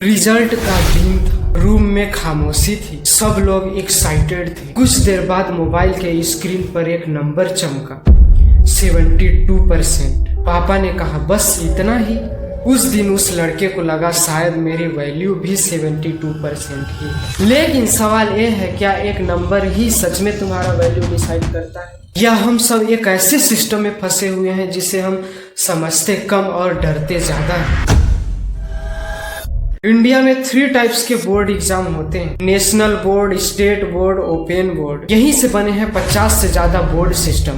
Result का दिन था। रूम में खामोशी थी। सब लोग एक्साइटेड थे। कुछ देर बाद मोबाइल के स्क्रीन पर एक नंबर चमका, 72%। पापा ने कहा बस इतना ही। उस दिन उस लड़के को लगा शायद मेरी वैल्यू भी 72% ही। लेकिन सवाल ये है, क्या एक नंबर ही सच में तुम्हारा वैल्यू डिसाइड करता है, या हम सब एक ऐसे सिस्टम में फंसे हुए हैं जिसे हम समझते कम और डरते ज्यादा हैं। इंडिया में 3 टाइप्स के बोर्ड एग्जाम होते हैं, national board, state board, open board. यहीं से बने हैं 50 से ज्यादा बोर्ड सिस्टम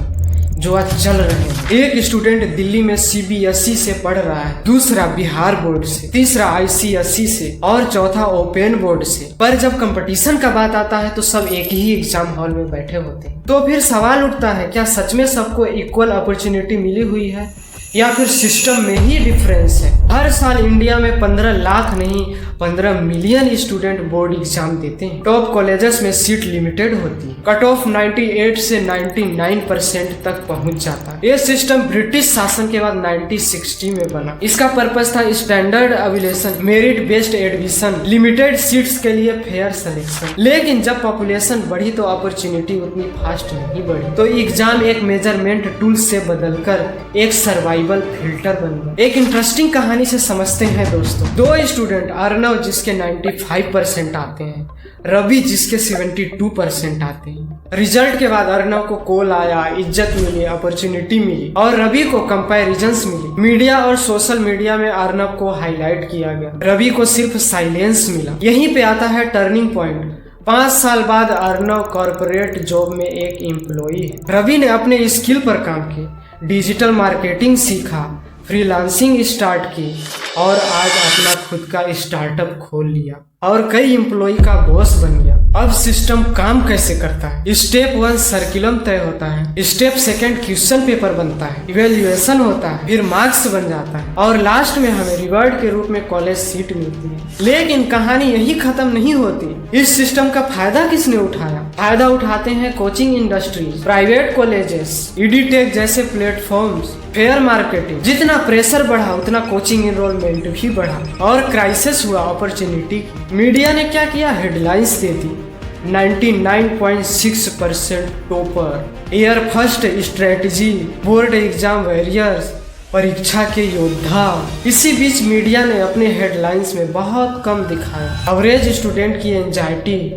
जो आज चल रहे हैं। एक स्टूडेंट दिल्ली में CBSE से पढ़ रहा है, दूसरा बिहार बोर्ड से, तीसरा ICSE से और चौथा ओपन बोर्ड से। पर जब कंपटीशन का बात आता है तो सब एक ही एग्जाम हॉल में बैठे होते हैं। तो फिर सवाल उठता है, क्या सच में सबको इक्वल अपॉर्चुनिटी मिली हुई है, या फिर सिस्टम में ही डिफरेंस है। हर साल इंडिया में 15 लाख नहीं 15 मिलियन स्टूडेंट बोर्ड एग्जाम देते हैं। टॉप कॉलेजेस में सीट लिमिटेड होती है। कट ऑफ 98 से 99% तक पहुंच जाता है। ये सिस्टम ब्रिटिश शासन के बाद 1960 में बना। इसका पर्पस था standard evaluation, merit based admission, limited seats के लिए फेयर सिलेक्शन। लेकिन जब पॉपुलेशन बढ़ी तो अपॉर्चुनिटी उतनी फास्ट नहीं बढ़ी, तो एग्जाम एक मेजरमेंट टूल से बदलकर एक सर्वाइवल फिल्टर बन गया। एक इंटरेस्टिंग कहानी से समझते हैं दोस्तों। 2 स्टूडेंट, अर्नव जिसके 95% आते हैं, रवि जिसके 72% आते हैं। रिजल्ट के बाद अर्नव को कॉल आया, इज्जत मिली, अपॉर्चुनिटी मिली, और रवि को कंपैरिजंस मिली। मीडिया और सोशल मीडिया में अर्नव को हाईलाइट किया गया, रवि को सिर्फ साइलेंस मिला। यहीं पे आता है टर्निंग पॉइंट। 5 साल बाद अर्नव कॉर्पोरेट जॉब में एक एम्प्लॉई है। रवि ने अपने स्किल पर काम किया, डिजिटल मार्केटिंग सीखा, फ्रीलांसिंग स्टार्ट की और आज अपना खुद का स्टार्टअप खोल लिया और कई एम्प्लॉई का बॉस बन गया। अब सिस्टम काम कैसे करता है? स्टेप 1 सर्कुलम तय होता है, स्टेप 2 क्वेश्चन पेपर बनता है, इवेल्युएशन होता है, फिर मार्क्स बन जाता है और लास्ट में हमें रिवॉर्ड के रूप में कॉलेज सीट मिलती है। लेकिन कहानी यही खत्म नहीं होती। इस सिस्टम का फायदा किसने उठाया? फायदा उठाते हैं coaching industries, private colleges, edutech जैसे प्लेटफॉर्म्स, फेयर मार्केटिंग। जितना प्रेशर बढ़ा उतना कोचिंग एनरोलमेंट भी बढ़ा और क्राइसिस हुआ अपॉर्चुनिटी की। मीडिया ने क्या किया? हेडलाइंस दे दी, 99.6% topper, air first strategy, board exam warriors, परीक्षा के योद्धा। इसी बीच मीडिया ने अपने हेडलाइंस में बहुत कम दिखाया एवरेज स्टूडेंट की anxiety,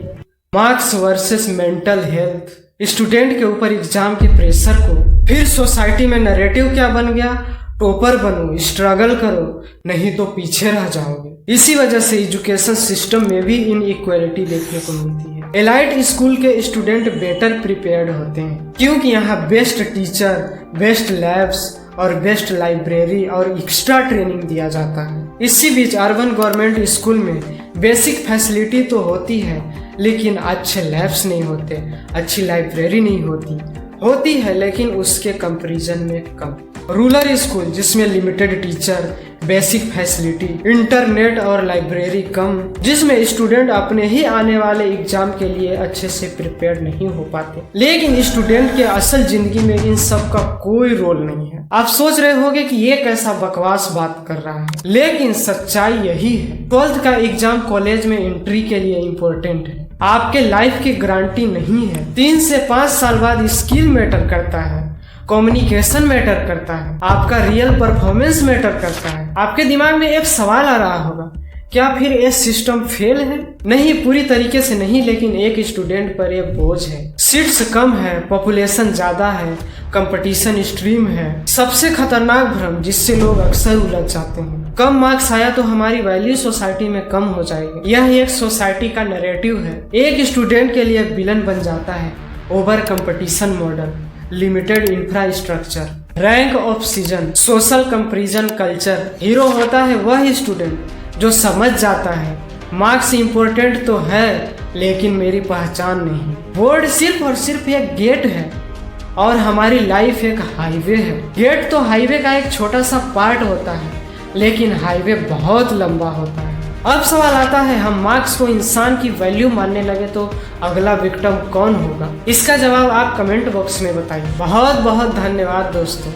marks versus mental health, student के ऊपर एग्जाम के प्रेशर को। फिर सोसाइटी में नैरेटिव क्या बन गया? टॉपर बनो, स्ट्रगल करो, नहीं तो पीछे रह जाओगे। इसी वजह से एजुकेशन सिस्टम में भी इनइक्वालिटी देखने को मिलती है। एलाइट स्कूल के स्टूडेंट बेटर प्रिपेयर्ड होते हैं क्योंकि यहाँ बेस्ट टीचर, बेस्ट लैब्स और बेस्ट लाइब्रेरी और एक्स्ट्रा ट्रेनिंग दिया जाता है। इसी बीच अर्बन गवर्नमेंट स्कूल में बेसिक फैसिलिटी तो होती है लेकिन अच्छे लैब्स नहीं होते, अच्छी लाइब्रेरी नहीं होती है लेकिन उसके कंपैरिजन में कम। रूरल स्कूल जिसमें limited teacher, basic facility, internet और लाइब्रेरी कम, जिसमें स्टूडेंट अपने ही आने वाले एग्जाम के लिए अच्छे से प्रिपेयर नहीं हो पाते। लेकिन स्टूडेंट के असल जिंदगी में इन सब का कोई रोल नहीं है। आप सोच रहे होंगे कि ये कैसा बकवास बात कर रहा है, लेकिन सच्चाई यही है। 12th का एग्जाम कॉलेज में एंट्री के लिए इम्पोर्टेंट है, आपके लाइफ की गारंटी नहीं है। 3 से 5 साल बाद स्किल मैटर करता है, कम्युनिकेशन मैटर करता है, आपका रियल परफॉर्मेंस मैटर करता है। आपके दिमाग में एक सवाल आ रहा होगा, क्या फिर ये सिस्टम फेल है? नहीं, पूरी तरीके से नहीं, लेकिन एक स्टूडेंट पर यह बोझ है। सीट्स कम है, पॉपुलेशन ज्यादा है, कंपटीशन एक्सट्रीम है। सबसे खतरनाक भ्रम जिससे लोग अक्सर उलझ जाते हैं, कम मार्क्स आया तो हमारी वैल्यू सोसाइटी में कम हो जाएगी। यह एक सोसाइटी का नैरेटिव है। एक स्टूडेंट के लिए विलन बन जाता है over competition model, limited infrastructure, rank off season, social comparison culture. Hero होता है वह स्टूडेंट जो समझ जाता है मार्क्स इंपॉर्टेंट तो है लेकिन मेरी पहचान नहीं। बोर्ड सिर्फ और सिर्फ एक गेट है और हमारी लाइफ एक हाईवे है। गेट तो हाईवे का एक छोटा सा पार्ट होता है लेकिन हाईवे बहुत लंबा होता है। अब सवाल आता है, हम मार्क्स को इंसान की वैल्यू मानने लगे तो अगला विक्टिम कौन होगा? इसका जवाब आप कमेंट बॉक्स में बताइए। बहुत बहुत धन्यवाद दोस्तों।